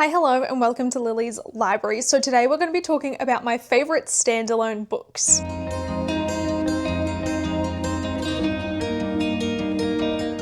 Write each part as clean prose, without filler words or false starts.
Hi, hello, and welcome to Lily's Library. So today we're going to be talking about my favorite standalone books.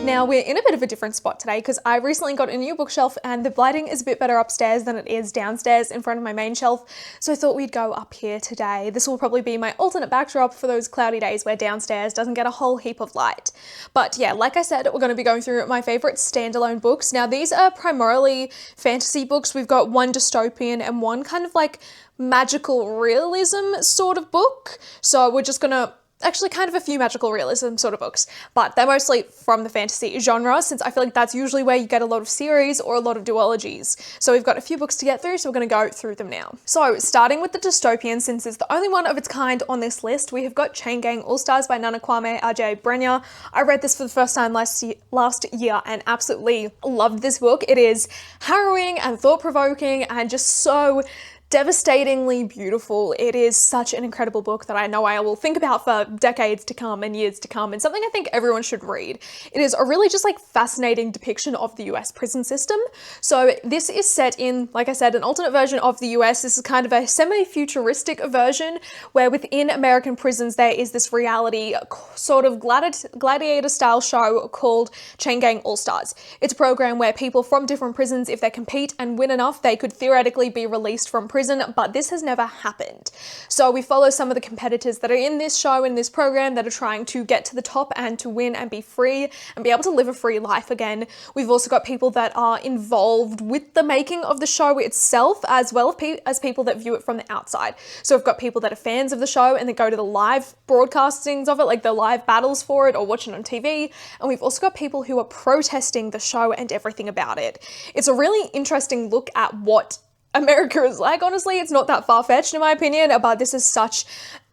Now, we're in a bit of a different spot today because I recently got a new bookshelf and the lighting is a bit better upstairs than it is downstairs in front of my main shelf, so I thought we'd go up here today. This will probably be my alternate backdrop for those cloudy days where downstairs doesn't get a whole heap of light. But yeah, like I said, we're going to be going through my favorite standalone books. Now, these are primarily fantasy books. We've got one dystopian and one kind of like magical realism sort of book. So we're just gonna actually kind of a few magical realism sort of books, but they're mostly from the fantasy genre, since I feel like that's usually where you get a lot of series or a lot of duologies. So we've got a few books to get through, so we're going to go through them now. So starting with the dystopian, since it's the only one of its kind on this list, we have got Chain Gang All-Stars by Nana Kwame Adjei-Brenyah. I read this for the first time last year and absolutely loved this book. It is harrowing and thought-provoking and just so devastatingly beautiful. It is such an incredible book that I know I will think about for decades to come and years to come, and something I think everyone should read. It is a really just like fascinating depiction of the US prison system. So this is set in, like I said, an alternate version of the US. This is kind of a semi-futuristic version where within American prisons there is this reality sort of gladiator style show called Chain Gang All-Stars. It's a program where people from different prisons, if they compete and win enough, they could theoretically be released from prison, but this has never happened. So we follow some of the competitors that are in this show and this program that are trying to get to the top and to win and be free and be able to live a free life again. We've also got people that are involved with the making of the show itself, as well as people that view it from the outside. So we've got people that are fans of the show and that go to the live broadcastings of it, like the live battles for it, or watch it on TV. And we've also got people who are protesting the show and everything about it. It's a really interesting look at what America is like. Honestly, it's not that far-fetched in my opinion, but this is such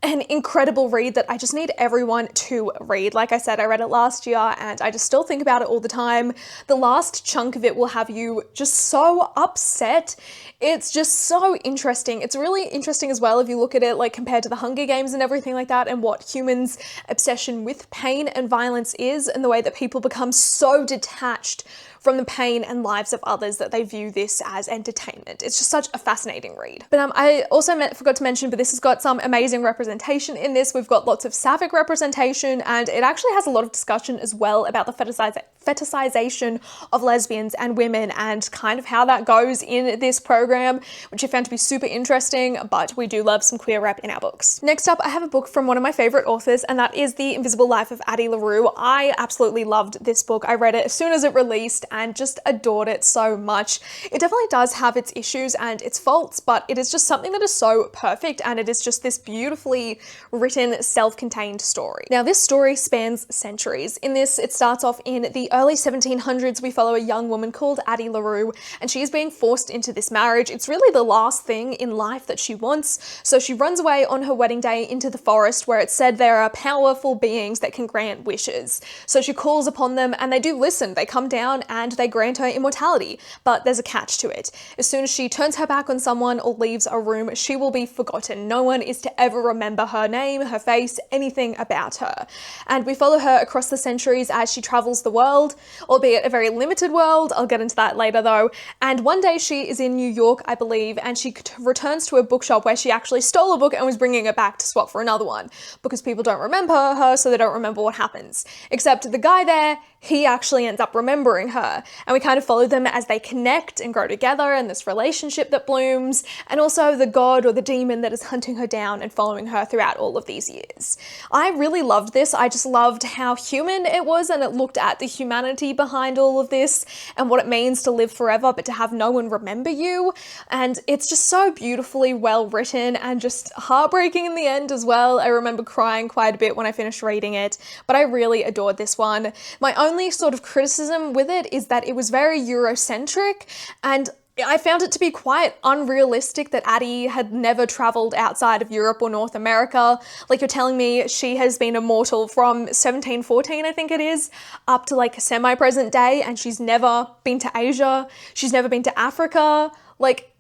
an incredible read that I just need everyone to read. Like I said, I read it last year and I just still think about it all the time. The last chunk of it will have you just so upset. It's just so interesting. It's really interesting as well if you look at it like compared to the Hunger Games and everything like that, and what humans' obsession with pain and violence is, and the way that people become so detached from the pain and lives of others that they view this as entertainment. It's just such a fascinating read. But I also forgot to mention, but this has got some amazing representation in this. We've got lots of sapphic representation, and it actually has a lot of discussion as well about the fetishization of lesbians and women and kind of how that goes in this program, which I found to be super interesting, but we do love some queer rep in our books. Next up, I have a book from one of my favorite authors, and that is The Invisible Life of Addie LaRue. I absolutely loved this book. I read it as soon as it released and just adored it so much. It definitely does have its issues and its faults, but it is just something that is so perfect, and it is just this beautifully written, self-contained story. Now, this story spans centuries. In this, it starts off in the early 1700s. We follow a young woman called Addie LaRue, and she is being forced into this marriage. It's really the last thing in life that she wants, so she runs away on her wedding day into the forest, where it's said there are powerful beings that can grant wishes. So she calls upon them, and they do listen. They come down and they grant her immortality, but there's a catch to it. As soon as she turns her back on someone or leaves a room, she will be forgotten. No one is to ever remember her name, her face, anything about her. And we follow her across the centuries as she travels the world, albeit a very limited world. I'll get into that later though. And one day she is in New York, I believe, and she returns to a bookshop where she actually stole a book and was bringing it back to swap for another one, because people don't remember her, so they don't remember what happens. Except the guy there, he actually ends up remembering her, and we kind of follow them as they connect and grow together, and this relationship that blooms, and also the god or the demon that is hunting her down and following her throughout all of these years. I really loved this. I just loved how human it was, and it looked at the humanity behind all of this and what it means to live forever but to have no one remember you. And it's just so beautifully well written and just heartbreaking in the end as well. I remember crying quite a bit when I finished reading it, but I really adored this one. My only sort of criticism with it is that it was very Eurocentric, and I found it to be quite unrealistic that Addie had never traveled outside of Europe or North America. Like, you're telling me she has been immortal from 1714, I think it is, up to like semi-present day, and she's never been to Asia, she's never been to Africa. Like,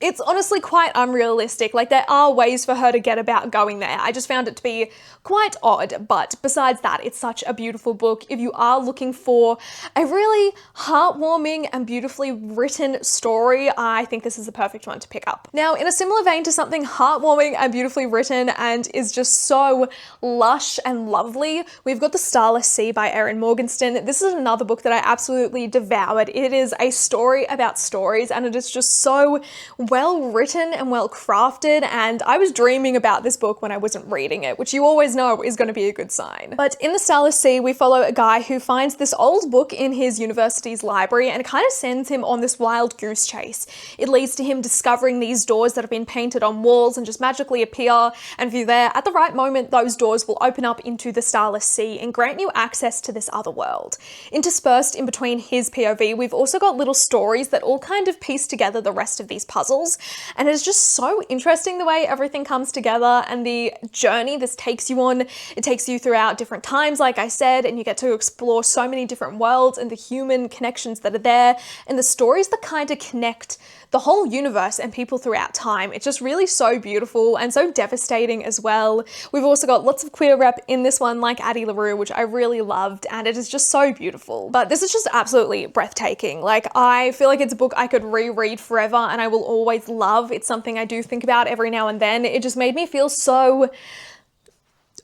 it's honestly quite unrealistic. Like, there are ways for her to get about going there. I just found it to be quite odd, but besides that, it's such a beautiful book. If you are looking for a really heartwarming and beautifully written story, I think this is the perfect one to pick up. Now, in a similar vein to something heartwarming and beautifully written and is just so lush and lovely, we've got The Starless Sea by Erin Morgenstern. This is another book that I absolutely devoured. It is a story about stories, and it is just so well written and well crafted, and I was dreaming about this book when I wasn't reading it, which you always know is going to be a good sign. But in The Starless Sea, we follow a guy who finds this old book in his university's library, and it kind of sends him on this wild goose chase. It leads to him discovering these doors that have been painted on walls and just magically appear, and if you're there at the right moment, those doors will open up into the Starless Sea and grant you access to this other world. Interspersed in between his POV, we've also got little stories that all kind of piece together the rest of these puzzles. And it's just so interesting the way everything comes together and the journey this takes you on. It takes you throughout different times, like I said, and you get to explore so many different worlds and the human connections that are there and the stories that kind of connect the whole universe and people throughout time. It's just really so beautiful and so devastating as well. We've also got lots of queer rep in this one, like Addie LaRue, which I really loved, and it is just so beautiful. But this is just absolutely breathtaking. Like, I feel like it's a book I could reread forever and I will always love. It's something I do think about every now and then. It just made me feel so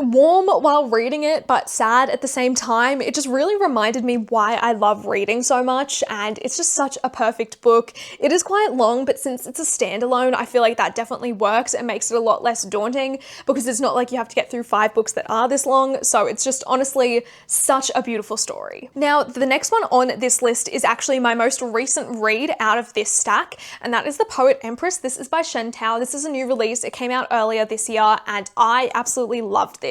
warm while reading it, but sad at the same time. It just really reminded me why I love reading so much, and it's just such a perfect book. It is quite long, but since it's a standalone, I feel like that definitely works and makes it a lot less daunting because it's not like you have to get through 5 books that are this long. So it's just honestly such a beautiful story. Now, the next one on this list is actually my most recent read out of this stack, and that is The Poet Empress. This is by Shen Tao. This is a new release. It came out earlier this year, and I absolutely loved this.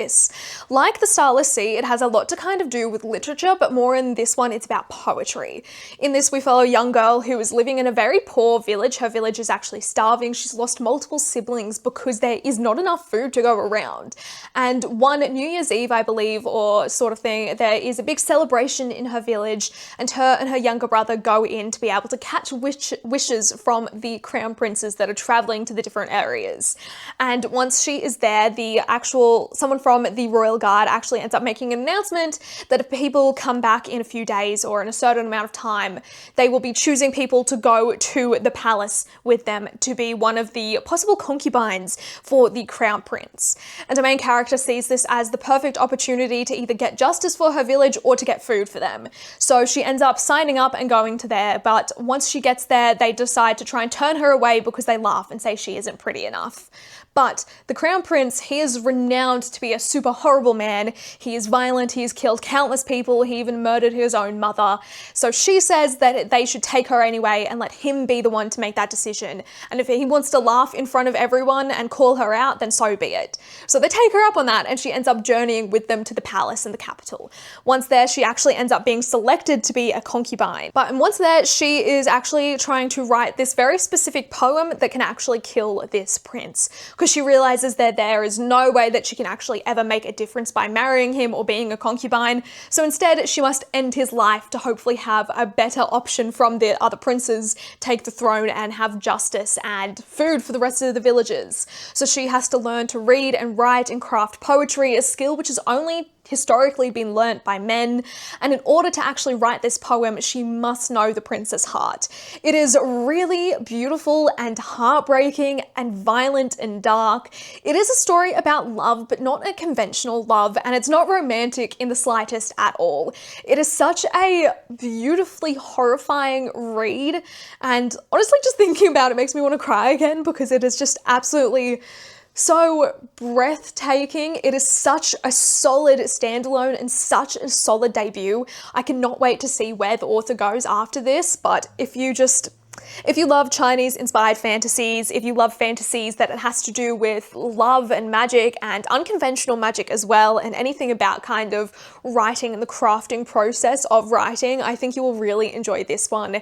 Like The Starless Sea, it has a lot to kind of do with literature, but more in this one, it's about poetry. In this, we follow a young girl who is living in a very poor village. Her village is actually starving. She's lost multiple siblings because there is not enough food to go around. And one New Year's Eve, I believe, or sort of thing, there is a big celebration in her village, and her younger brother go in to be able to catch wishes from the crown princes that are traveling to the different areas. And once she is there, someone from the royal guard actually ends up making an announcement that if people come back in a few days or in a certain amount of time, they will be choosing people to go to the palace with them to be one of the possible concubines for the crown prince. And the main character sees this as the perfect opportunity to either get justice for her village or to get food for them. So she ends up signing up and going to there, but once she gets there, they decide to try and turn her away because they laugh and say she isn't pretty enough. But the crown prince, he is renowned to be a super horrible man. He is violent, he has killed countless people, he even murdered his own mother. So she says that they should take her anyway and let him be the one to make that decision. And if he wants to laugh in front of everyone and call her out, then so be it. So they take her up on that, and she ends up journeying with them to the palace in the capital. Once there, she actually ends up being selected to be a concubine. But once there, she is actually trying to write this very specific poem that can actually kill this prince, because she realizes that there is no way that she can actually ever make a difference by marrying him or being a concubine. So instead, she must end his life to hopefully have a better option from the other princes, take the throne and have justice and food for the rest of the villagers. So she has to learn to read and write and craft poetry, a skill which is only historically been learnt by men, and in order to actually write this poem, she must know the prince's heart. It is really beautiful and heartbreaking and violent and dark. It is a story about love, but not a conventional love, and it's not romantic in the slightest at all. It is such a beautifully horrifying read, and honestly just thinking about it makes me want to cry again because it is just absolutely so breathtaking. It is such a solid standalone and such a solid debut. I cannot wait to see where the author goes after this, but if you love Chinese inspired fantasies, if you love fantasies that it has to do with love and magic and unconventional magic as well, and anything about kind of writing and the crafting process of writing, I think you will really enjoy this one.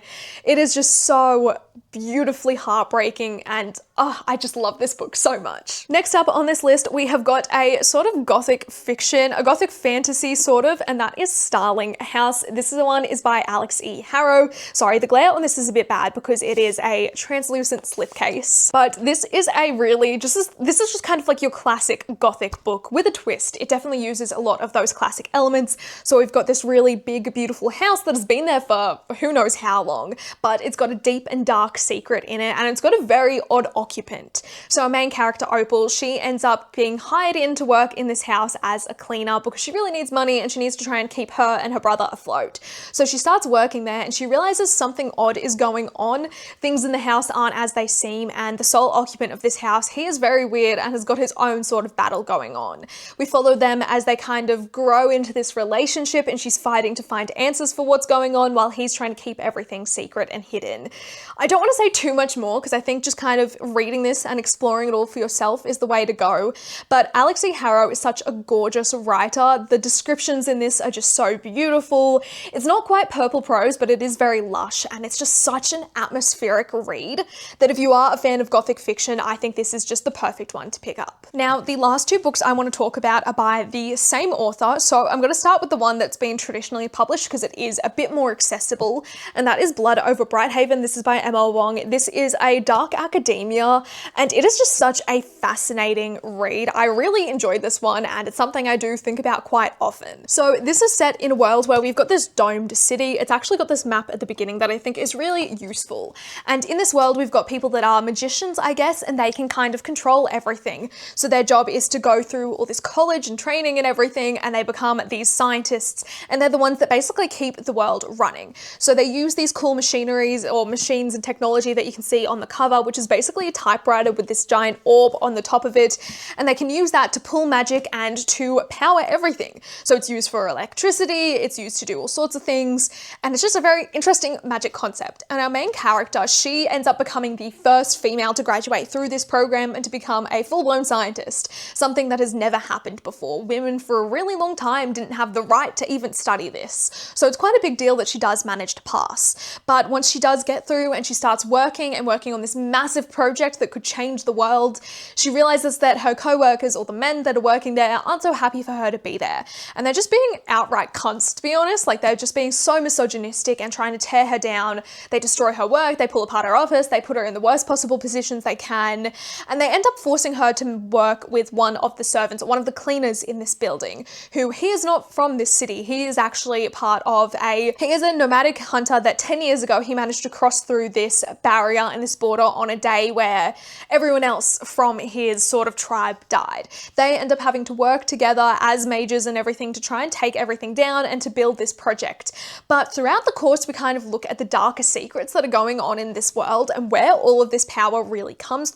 It is just so beautifully heartbreaking, and I just love this book so much. Next up on this list, we have got a sort of gothic fiction, a gothic fantasy sort of, and that is Starling House. This is the one is by Alex E. Harrow. Sorry, the glare on this is a bit bad because because it is a translucent slipcase. But this is a really this is just kind of like your classic gothic book with a twist. It definitely uses a lot of those classic elements. So we've got this really big, beautiful house that has been there for who knows how long, but it's got a deep and dark secret in it, and it's got a very odd occupant. So our main character, Opal, she ends up being hired in to work in this house as a cleaner because she really needs money and she needs to try and keep her and her brother afloat. So she starts working there and she realizes something odd is going on. Things in the house aren't as they seem, and the sole occupant of this house, he is very weird and has got his own sort of battle going on. We follow them as they kind of grow into this relationship, and she's fighting to find answers for what's going on while he's trying to keep everything secret and hidden. I don't want to say too much more because I think just kind of reading this and exploring it all for yourself is the way to go. But Alex E. Harrow is such a gorgeous writer. The descriptions in this are just so beautiful. It's not quite purple prose, but it is very lush, and it's just such an atmospheric read that if you are a fan of gothic fiction, I think this is just the perfect one to pick up. Now, the last two books I want to talk about are by the same author, so I'm going to start with the one that's been traditionally published because it is a bit more accessible, and that is Blood Over Brighthaven. This is by Emma Wong. This is a dark academia, and it is just such a fascinating read. I really enjoyed this one, and it's something I do think about quite often. So this is set in a world where we've got this domed city. It's actually got this map at the beginning that I think is really useful. And in this world, we've got people that are magicians, I guess, and they can kind of control everything. So their job is to go through all this college and training and everything, and they become these scientists, and they're the ones that basically keep the world running. So they use these cool machineries or machines and technology that you can see on the cover, which is basically a typewriter with this giant orb on the top of it, and they can use that to pull magic and to power everything. So it's used for electricity, it's used to do all sorts of things, and it's just a very interesting magic concept. And our main character, she ends up becoming the first female to graduate through this program and to become a full-blown scientist, something that has never happened before. Women for a really long time didn't have the right to even study this. So it's quite a big deal that she does manage to pass. But once she does get through and she starts working on this massive project that could change the world, she realizes that her co-workers, or the men that are working there, aren't so happy for her to be there. And they're just being outright cunts, to be honest. Like, they're just being so misogynistic and trying to tear her down. They destroy her work, they pull apart her office, they put her in the worst possible positions they can, and they end up forcing her to work with one of the servants, one of the cleaners in this building, who he is not from this city. He is actually part of he is a nomadic hunter that 10 years ago he managed to cross through this barrier and this border on a day where everyone else from his sort of tribe died. They end up having to work together as mages and everything to try and take everything down and to build this project. But throughout the course, we kind of look at the darker secrets that are going on in this world and where all of this power really comes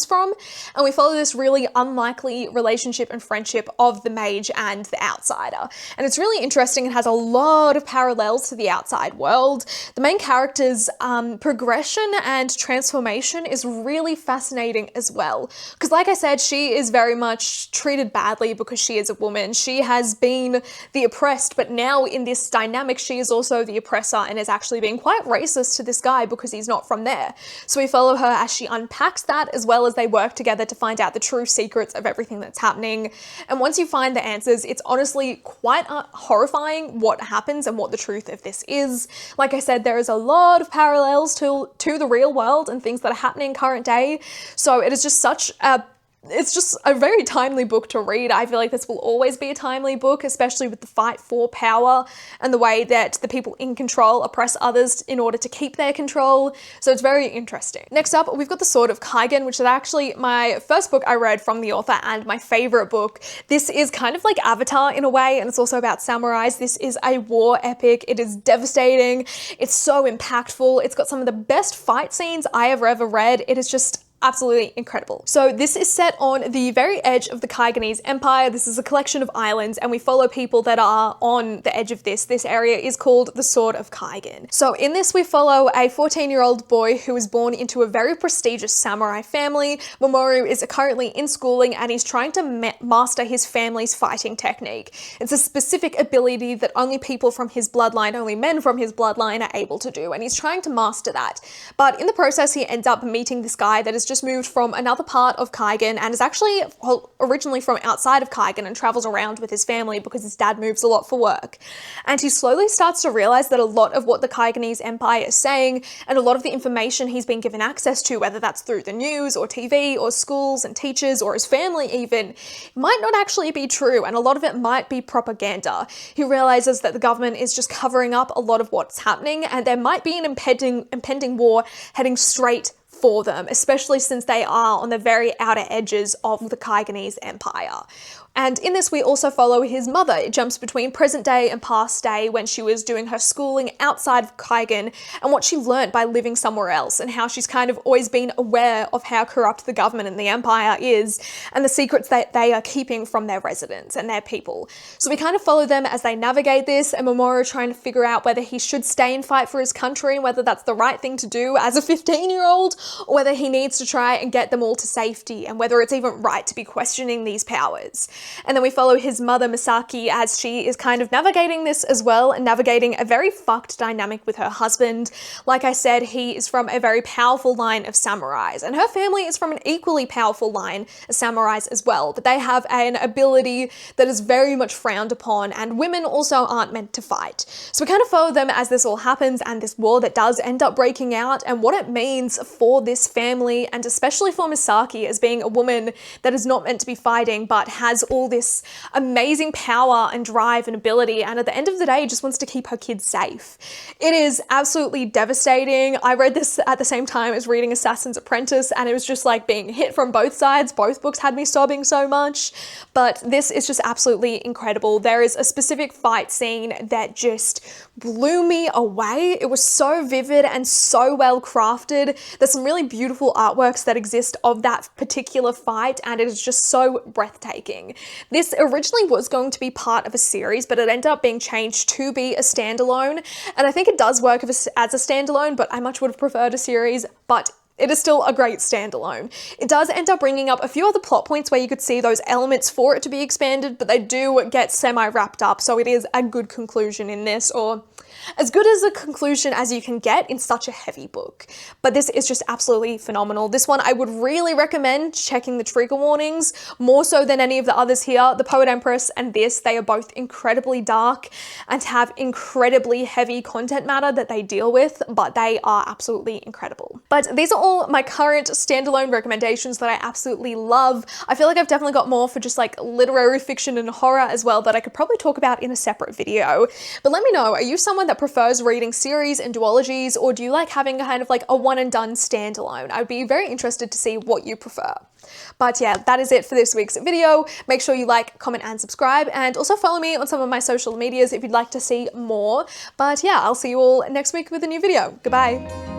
from, and we follow this really unlikely relationship and friendship of the mage and the outsider. And it's really interesting and has a lot of parallels to the outside world. The main character's progression and transformation is really fascinating as well. Because like I said, she is very much treated badly because she is a woman. She has been the oppressed, but now in this dynamic, she is also the oppressor and is actually being quite racist to this guy because he's not from there. So we follow her as she unpacks that, as well as they work together to find out the true secrets of everything that's happening. And once you find the answers, it's honestly quite horrifying what happens and what the truth of this is. Like I said, there is a lot of parallels to the real world and things that are happening current day. So it is just it's just a very timely book to read. I feel like this will always be a timely book, especially with the fight for power and the way that the people in control oppress others in order to keep their control. So it's very interesting. Next up, we've got The Sword of Kaigen, which is actually my first book I read from the author and my favorite book. This is kind of like Avatar in a way, and it's also about samurais. This is a war epic. It is devastating. It's so impactful. It's got some of the best fight scenes I have ever read. It is just absolutely incredible. So this is set on the very edge of the Kaiganese Empire. This is a collection of islands, and we follow people that are on the edge of this. This area is called the Sword of Kaigen. So in this, we follow a 14-year-old boy who was born into a very prestigious samurai family. Mamoru is currently in schooling, and he's trying to master his family's fighting technique. It's a specific ability that only people from his bloodline, only men from his bloodline are able to do, and he's trying to master that. But in the process, he ends up meeting this guy that is just just moved from another part of Kaigan and is actually originally from outside of Kaigan and travels around with his family because his dad moves a lot for work. And he slowly starts to realize that a lot of what the Kaiganese Empire is saying and a lot of the information he's been given access to, whether that's through the news or TV or schools and teachers or his family even, might not actually be true, and a lot of it might be propaganda. He realizes that the government is just covering up a lot of what's happening, and there might be an impending war heading straight for them, especially since they are on the very outer edges of the Kaiganese Empire. And in this, we also follow his mother. It jumps between present day and past day when she was doing her schooling outside of Kaigan and what she learnt by living somewhere else, and how she's kind of always been aware of how corrupt the government and the empire is and the secrets that they are keeping from their residents and their people. So we kind of follow them as they navigate this, and Mamoru trying to figure out whether he should stay and fight for his country and whether that's the right thing to do as a 15-year-old, or whether he needs to try and get them all to safety, and whether it's even right to be questioning these powers. And then we follow his mother, Misaki, as she is kind of navigating this as well, and navigating a very fucked dynamic with her husband. Like I said, he is from a very powerful line of samurais, and her family is from an equally powerful line of samurais as well, but they have an ability that is very much frowned upon, and women also aren't meant to fight. So we kind of follow them as this all happens, and this war that does end up breaking out, and what it means for this family, and especially for Misaki as being a woman that is not meant to be fighting, but has all this amazing power and drive and ability, and at the end of the day just wants to keep her kids safe. It is absolutely devastating. I read this at the same time as reading Assassin's Apprentice, and it was just like being hit from both sides. Both books had me sobbing so much, but this is just absolutely incredible. There is a specific fight scene that just blew me away. It was so vivid and so well crafted. There's some really beautiful artworks that exist of that particular fight, and it is just so breathtaking. This originally was going to be part of a series, but it ended up being changed to be a standalone, and I think it does work as a standalone, but I much would have preferred a series, but it is still a great standalone. It does end up bringing up a few other plot points where you could see those elements for it to be expanded, but they do get semi-wrapped up, so it is a good conclusion in this, or as good as a conclusion as you can get in such a heavy book. But this is just absolutely phenomenal. This one I would really recommend checking the trigger warnings, more so than any of the others here. The Poet Empress and this, they are both incredibly dark and have incredibly heavy content matter that they deal with, but they are absolutely incredible. But these are all my current standalone recommendations that I absolutely love. I feel like I've definitely got more for just like literary fiction and horror as well that I could probably talk about in a separate video. But let me know, are you someone that prefers reading series and duologies, or do you like having kind of like a one and done standalone? I'd be very interested to see what you prefer. But yeah, that is it for this week's video. Make sure you like, comment, and subscribe, and also follow me on some of my social medias if you'd like to see more. But yeah, I'll see you all next week with a new video. Goodbye.